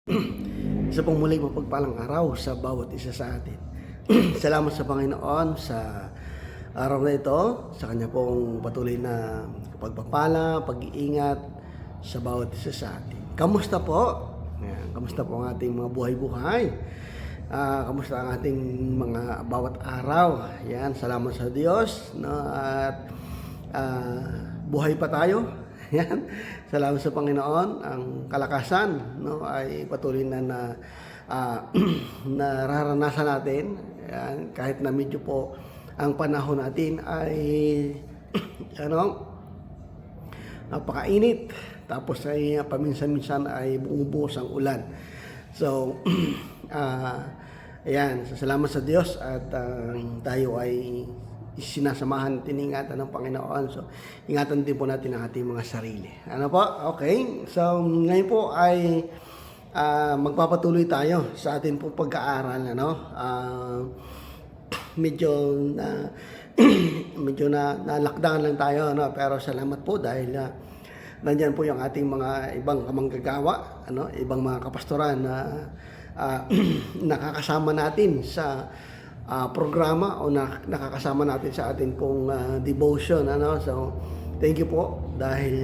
Isa pong muling mapagpalang araw sa bawat isa sa atin. Salamat sa Panginoon sa araw na ito, sa Kanya pong patuloy na pagpapala, pag-iingat sa bawat isa sa atin. Kamusta po? Ayan, kamusta po ang ating mga buhay-buhay? Kamusta ang ating mga bawat araw? Yan, salamat sa Diyos, no? At buhay pa tayo. Yan. Salamat sa Panginoon, ang kalakasan, no, ay patuloy na nararanasan natin. Yan, kahit na medyo po ang panahon natin ay napakainit. Tapos ay paminsan-minsan ay bumubuhos ang ulan. So, ayan, so, salamat sa Diyos at tayo ay sinasamahan at iningatan ng Panginoon. So, ingatan din po natin ang ating mga sarili. Ano po? Okay. So, ngayon po ay magpapatuloy tayo sa ating po pag-aaral. Medyo na-lockdown lang tayo. Pero salamat po dahil nandyan po yung ating mga ibang kamanggagawa, ibang mga kapastoran na nakakasama natin sa programa o nakakasama natin sa ating pong devotion. So, thank you po dahil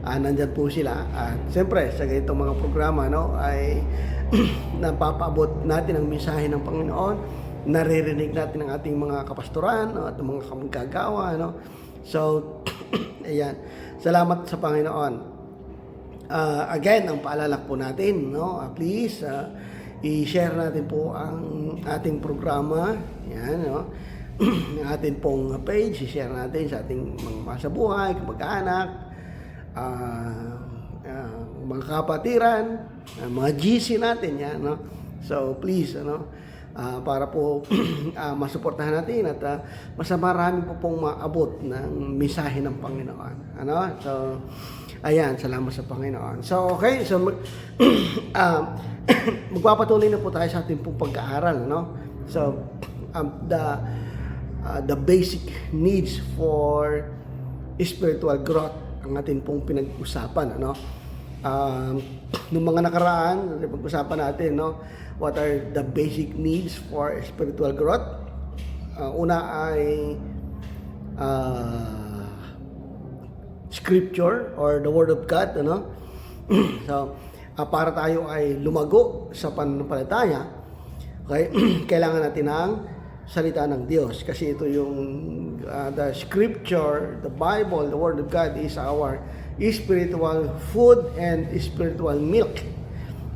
nandyan po sila. At siyempre, sa ganitong mga programa ay napapaabot natin ang mensahe ng Panginoon, naririnig natin ang ating mga kapastoran at mga kamagagawa. So, ayan, salamat sa Panginoon. Again, ang paalala po natin, please, i-share natin po ang ating programa. Yan, ang ating pong page, i-share natin sa ating mga masabuhay, kamag-anak, mga kapatiran, mga GC natin. Yan, So, please, para po masuportahan natin at mas marami po pong maabot ng mensahe ng Panginoon. So, ayan, salamat sa Panginoon. So, okay. So, magpapatuloy na po tayo sa ating pong pag-aaral. So, the basic needs for spiritual growth ang ating pong pinag-usapan. Noong mga nakaraan, pag-usapan natin, what are the basic needs for spiritual growth? Una ay Scripture or the Word of God. So, para tayo ay lumago sa pananampalataya, okay, kailangan natin ng salita ng Diyos. Kasi ito yung the Scripture, the Bible, the Word of God is our spiritual food and spiritual milk.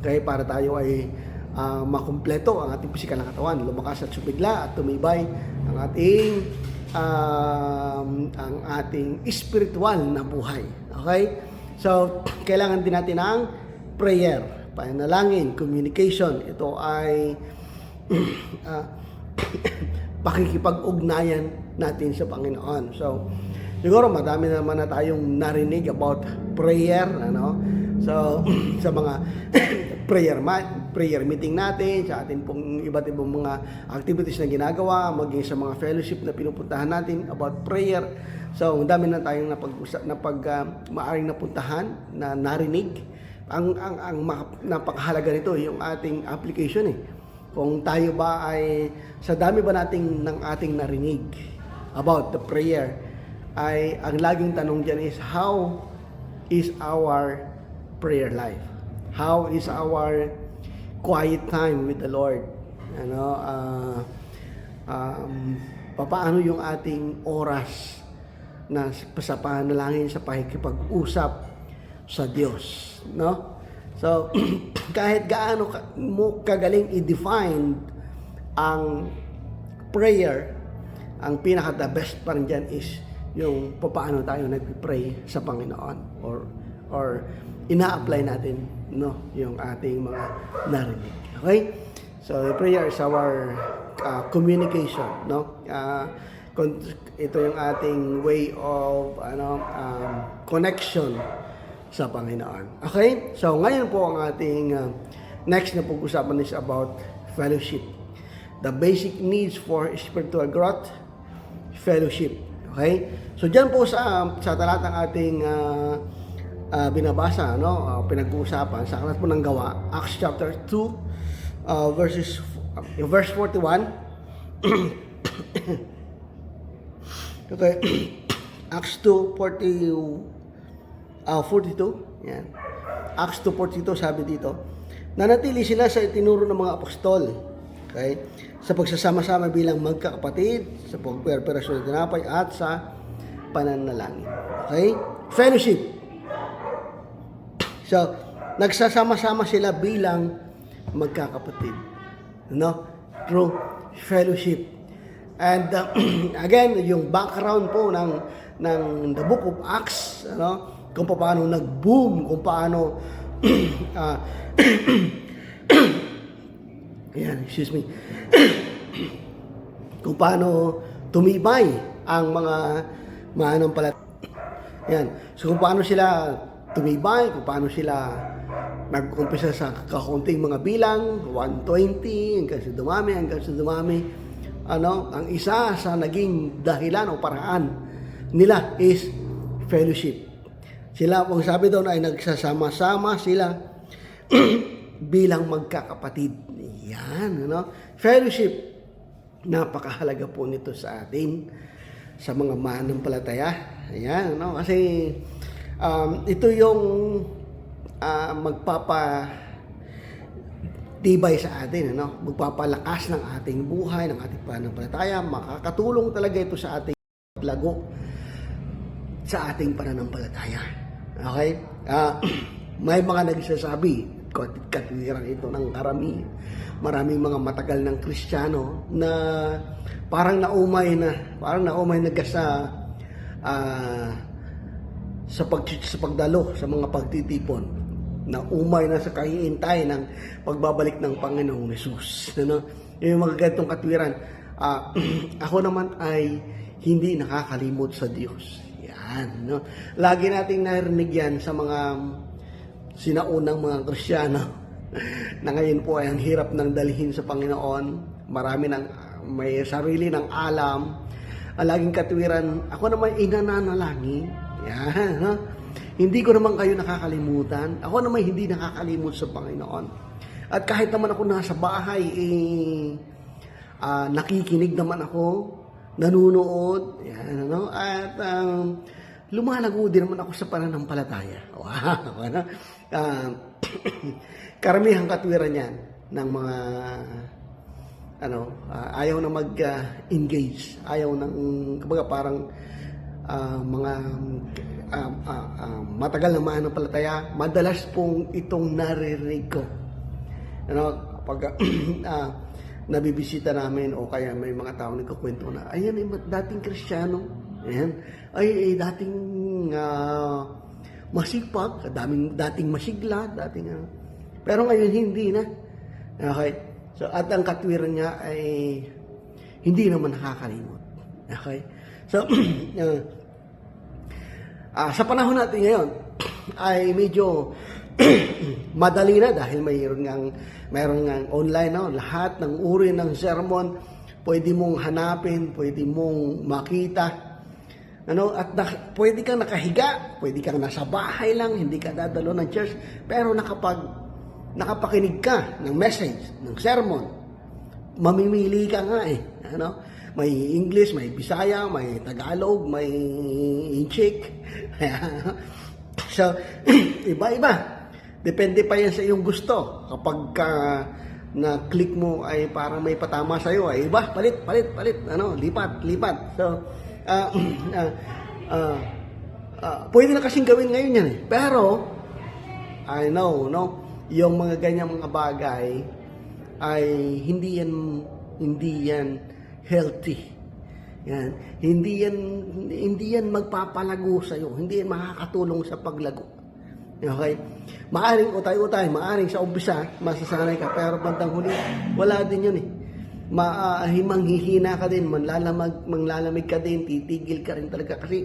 Okay, para tayo ay makumpleto ang ating pisikal na katawan, lumakas at sumigla at tumibay ang ating spiritual na buhay. Okay? So, kailangan din natin ng prayer, panalangin, communication. Ito ay pakikipag-ugnayan natin sa Panginoon. So, siguro madami naman na tayong narinig about prayer, So, sa mga prayer meeting natin, sa ating pong iba't ibang mga activities na ginagawa, maging sa mga fellowship na pinupuntahan natin about prayer. So, ang dami na tayong maaring napuntahan, na narinig. Ang napakahalaga nito yung ating application. Kung tayo ba ay, sa dami ba nating ng ating narinig about the prayer, ay ang laging tanong dyan is, how is our prayer life? How is our quiet time with the Lord? Paano yung ating oras na sa panalangin, sa pakikipag-usap sa Diyos, So, kahit gaano mo kagaling i-define ang prayer, ang pinaka-the best pa rin dyan is yung paano tayo nag-pray sa Panginoon or ina-apply natin yung ating mga narinig. Okay? So, prayer is our communication, ito yung ating way of connection sa Panginoon. Okay? So, ngayon po ang ating next na pag-usapan is about fellowship. The basic needs for spiritual growth, fellowship. Okay? So, dyan po sa talatang ating binabasa, no? Pinag-uusapan sa Aklat po ng Gawa, Acts chapter 2, verse 41. Okay. Acts 2:42. Yan. Acts 2:42 sabi dito, nanatili sila sa itinuro ng mga apostol. Okay? Sa pagsasama-sama bilang magkakapatid, sa pagpreparasyon ng tinapay at sa pananalangin. Okay? Fellowship. So, nagsasama-sama sila bilang magkakapatid. No? Through fellowship. And again, yung background po ng the book of Acts, ano? Kung paano nag-boom, kung paano ayan, excuse me. Kung paano tumibay ang mga mananampalataya. Ayan. So kung paano sila tumibay, kung paano sila nag-umpisa sa kakaunting mga bilang, 120, hanggang sa dumami. Ano, ang isa sa naging dahilan o paraan nila is fellowship. Sila, kung sabi doon ay nagsasama-sama sila bilang magkakapatid. Yan, ano? Fellowship. Napakahalaga po nito sa atin, sa mga mananampalataya. Ayan, ano? Kasi ito yung magpapatibay sa atin, ano? Magpapalakas ng ating buhay, ng ating pananampalataya. Makakatulong talaga ito sa ating paglago sa ating pananampalataya. Okay? May mga nagsasabi, katwiran ito ng karami. Maraming mga matagal ng Kristiyano na parang naumay na sa pagdalo sa mga pagtitipon. Naumay na sa kahihintay ng pagbabalik ng Panginoong Hesus. Ano? Yung mga ganitong katwiran. Ako naman ay hindi nakakalimot sa Diyos. Yan, no? Lagi nating narinig yan sa mga sinaunang mga Kristiyano na ngayon po ay ang hirap ng dalhin sa Panginoon. May sarili ng alam. Ang laging katwiran, ako naman inananalangin. Yan, no? Hindi ko naman kayo nakakalimutan. Ako naman hindi nakakalimot sa Panginoon. At kahit naman ako nasa bahay, nakikinig naman ako, nanunood, yan, ano? At lumalago din naman ako sa pananampalataya. Wow! Ano? Karamihang katwiran yan ng mga ayaw na mag-engage, ayaw ng kumbaga parang mga matagal na mananampalataya. Madalas pong itong naririnig ko. Ano, pag nabibisita namin o kaya may mga tao nagkukwento na, ayan, dating Kristiyano, ayan, ay dating masipag, dating masigla, pero ngayon hindi na. Okay? So, at ang katwiran niya ay hindi naman nakakalimot. Okay? So, sa panahon natin ngayon, ay medyo madali na dahil mayroon ngang online, no? Lahat ng uri ng sermon pwede mong hanapin, pwede mong makita, ano, at pwede kang nakahiga, pwede kang nasa bahay lang, hindi ka dadalo ng church, pero nakapakinig ka ng message, ng sermon, mamimili ka nga ano, may English, may Bisaya, may Tagalog, may Inchik. So, iba-iba. Depende pa yan sa iyong gusto. Kapag na-click mo ay parang may patama sa'yo, ay iba, palit, ano, lipat. So, pwede na kasing gawin ngayon yan. Pero, I know, no, yung mga ganyang mga bagay ay hindi yan healthy. Yan. Hindi yan magpapalago sa iyo. Hindi yan makakatulong sa paglago. Okay? Maaring utay-utay, maaring sa umpisa masasanay ka, pero bandang huli wala din yun manghihina ka din, manlalamig ka din, titigil ka rin talaga kasi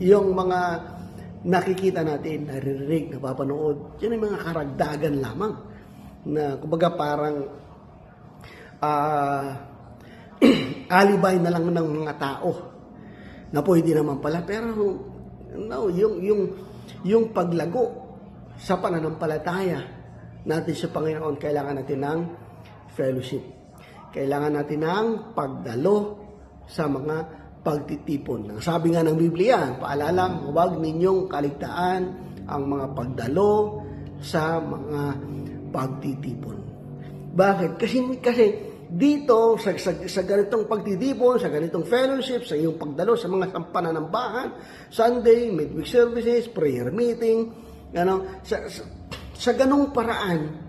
yung mga nakikita natin, naririnig, napapanood, yun ay mga karagdagan lamang na kumbaga parang alibay na lang ng mga tao na pwede naman pala. Pero no, yung paglago sa pananampalataya natin sa Panginoon, kailangan natin ng fellowship. Kailangan natin ng pagdalo sa mga pagtitipon. Ang sabi nga ng Biblia, paalala, huwag ninyong kaligtaan ang mga pagdalo sa mga pagtitipon. Bakit? Kasi dito, sa ganitong pagtitipon, sa ganitong fellowship, sa iyong pagdalo sa mga pananambahan, Sunday, midweek services, prayer meeting, sa ganong paraan,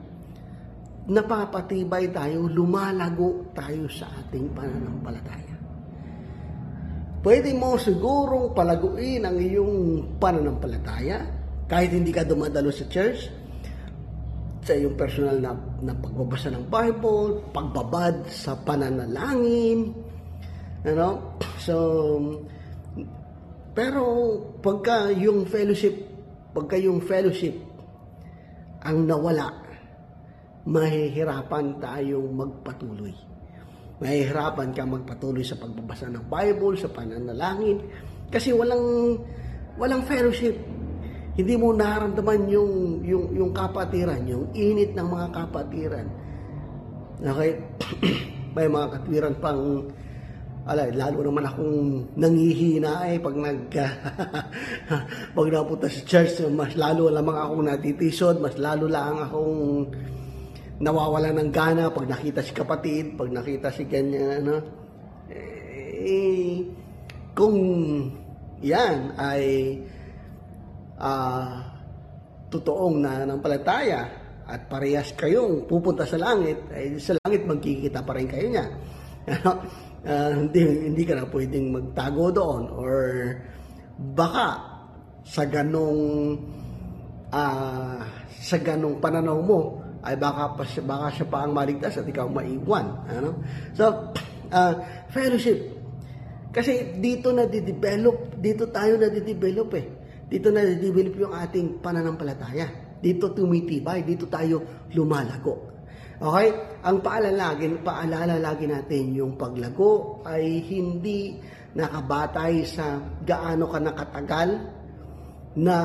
napapatibay tayo, lumalago tayo sa ating pananampalataya. Pwede mo sigurong palaguin ang iyong pananampalataya kahit hindi ka dumadalo sa church, sa iyong personal na pagbabasa ng Bible, pagbabad sa pananalangin, So, pero pagka yung fellowship ang nawala, mahihirapan tayong magpatuloy. Mahihirapan ka magpatuloy sa pagbabasa ng Bible, sa pananalangin, kasi walang fellowship. Hindi mo nararamdaman yung kapatiran, yung init ng mga kapatiran. Okay? May mga katwiran pang, lalo naman akong nangihina pag pag napunta sa church, mas lalo lamang akong natitisod, mas lalo lang akong nawawala ng gana pag nakita si kapatid, pag nakita si ganyan, kung yan ay totoong nananampalataya at parehas kayong pupunta sa langit, ay sa langit magkikita pa rin kayo niya. Hindi ka na pwedeng magtago doon, or baka sa ganong pananaw mo ay baka siya pa ang maligtas at ikaw maiwan. So, fellowship. Kasi dito tayo nadidevelop Dito nadidevelop yung ating pananampalataya. Dito tumitibay, dito tayo lumalago. Okay? Ang paalala lagi natin, yung paglago ay hindi nakabatay sa gaano ka nakatagal na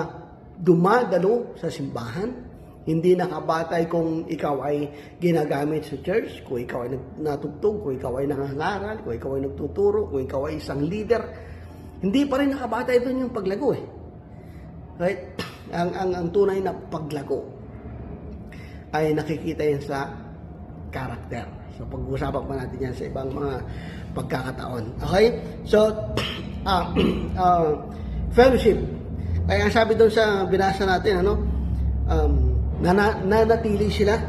dumadalo sa simbahan. Hindi nakabatay kung ikaw ay ginagamit sa church, kung ikaw ay natugtog, kung ikaw ay nangangaral, kung ikaw ay nagtuturo, kung ikaw ay isang leader. Hindi pa rin nakabatay doon yung paglago Right? Ang tunay na paglago ay nakikita yan sa karakter. So, pag-uusapan pa natin yan sa ibang mga pagkakataon. Okay? So, fellowship. Kaya ang sabi doon sa binasa natin, nanatili sila.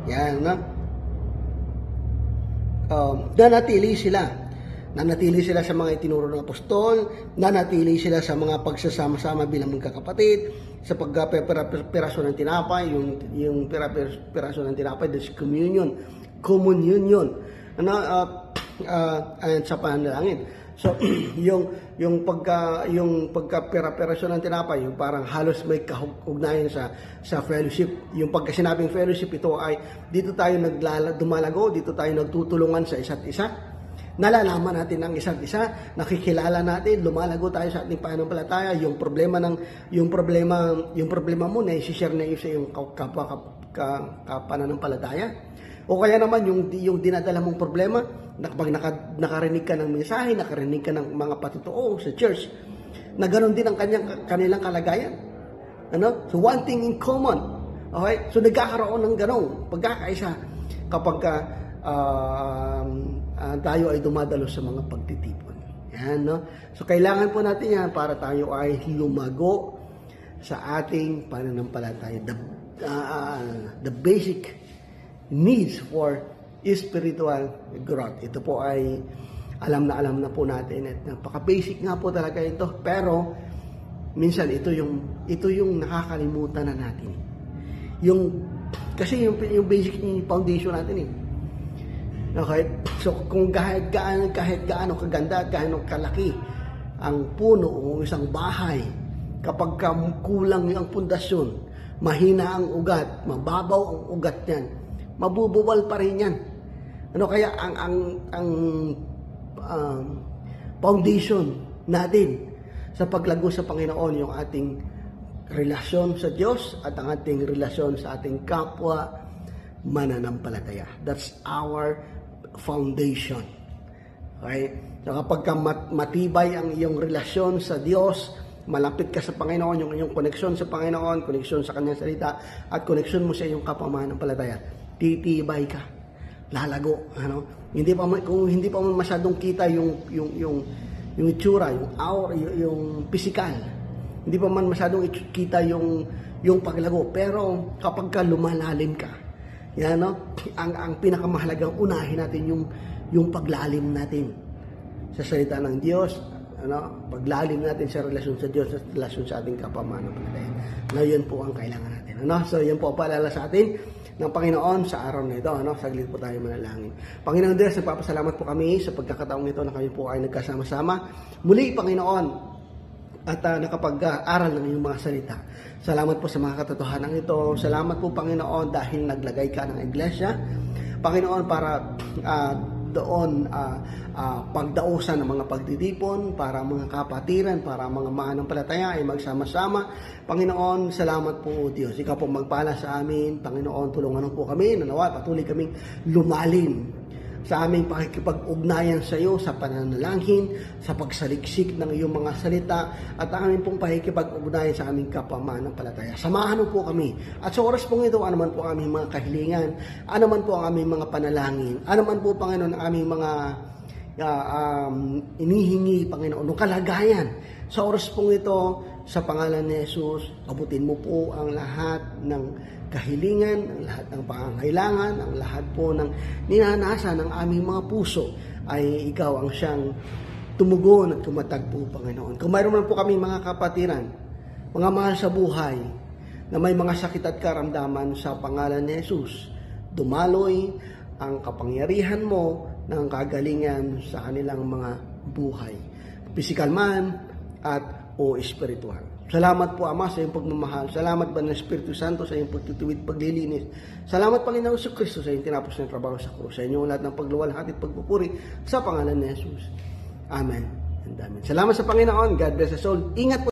Yan, nanatili sila sa mga itinuro ng apostol, nanatili sila sa mga pagsasama-sama bilang magkakapatid, sa pagpapirasyon ng tinapay, yung pirasyon ng tinapay, this communion, and sa pananalangin. So, yung pagkapirasyon ng tinapay, yung parang halos may kaugnayan sa fellowship. Yung pagka sinabing fellowship, ito ay dito tayo dumalago, dito tayo nagtutulungan sa isa't isa. Nalalaman natin ang isa't isa, nakikilala natin, lumalago tayo sa ating pananampalataya, yung problema mo na i-share na iyo sa iyong pananampalataya. O kaya naman yung dinadala mong problema, pag nakarinig ka ng mensahe, nakarinig ka ng mga patotoo sa church, na ganoon din ang kanilang kalagayan. So one thing in common. Okay? So nagkakaroon ng ganong pagkakaisa kapag tayo ay dumadalo sa mga pagtitipon. Yan, So, kailangan po natin yan para tayo ay lumago sa ating pananampalataya. The basic needs for spiritual growth. Ito po ay alam na po natin at napaka-basic nga po talaga ito. Pero, minsan ito yung nakakalimutan na natin. Kasi yung basic foundation natin Okay? So, kung kahit gaano kaganda at gaano kalaki ang puno o isang bahay, kapag kulang ang pundasyon, mahina ang ugat, mababaw ang ugat niyan, mabubuwal pa rin yan. Kaya ang foundation natin sa paglago sa Panginoon yung ating relasyon sa Diyos at ang ating relasyon sa ating kapwa mananampalataya. That's our foundation. Okay? So kapag matibay ang iyong relasyon sa Diyos, malapit ka sa Panginoon, yung iyong koneksyon sa Panginoon, koneksyon sa Kanyang salita, at koneksyon mo sa iyong kapwa mananampalataya, titibay ka, lalago. Kung hindi pa mo masyadong kita yung itsura, yung aura, yung physical, hindi pa man masyadong kita yung paglago. Pero kapag ka lumalalim ka, ang pinakamahalagang unahin natin yung paglalim natin sa salita ng Diyos, paglalim natin sa relasyon sa Diyos, sa relasyon sa ating kapwa mananampalataya. Yun po ang kailangan natin. So yan po paalala sa atin ng Panginoon sa araw na ito. Saglit po tayo manalangin. Panginoon Diyos, nagpapasalamat po kami sa pagkakataong ito na kami po ay nagkasama-sama. Muli, Panginoon, at nakapag-aral ng iyong mga salita. Salamat po sa mga katotohanan ito. Salamat po, Panginoon, dahil naglagay ka ng iglesia, Panginoon, para doon pagdausan ng mga pagtitipon, para mga kapatiran, para mga mananampalataya ay magsama-sama. Panginoon, salamat po, Diyos. Ikaw po magpala sa amin. Panginoon, tulungan po kami, nanawa, patuloy kaming lumalim sa aming pakikipag-ugnayan sa iyo, sa pananalangin, sa pagsaliksik ng iyong mga salita, at ang aming pong pakikipag-ugnayan sa aming kapwa mananampalataya. Samahan mo po kami. At sa oras pong ito, ano man po ang aming mga kahilingan, ano man po ang aming mga panalangin, ano man po, Panginoon, ang aming mga inihingi, Panginoon, ng kalagayan. Sa oras pong ito, sa pangalan ni Jesus, abutin mo po ang lahat ng kahilingan, ang lahat ng pangangailangan, ang lahat po ng ninanasan ng aming mga puso, ay ikaw ang siyang tumugon at tumatag po, Panginoon. Kung mayroon man po kami mga kapatiran, mga mahal sa buhay, na may mga sakit at karamdaman, sa pangalan ni Jesus, dumaloy ang kapangyarihan mo ng kagalingan sa kanilang mga buhay, physical man at o espiritual. Salamat po, Ama, sa iyong pagmamahal. Salamat, Banal Espiritu Santo, sa iyong pagtutuwid, paglilinis. Salamat, Panginoon sa Kristo, sa iyong tinapos ng trabaho sa krus. Sa inyo lahat ng pagluwalhati at pagpupuri sa pangalan ni Jesus. Amen and amen. Salamat sa Panginoon. God bless us all. Ingat po.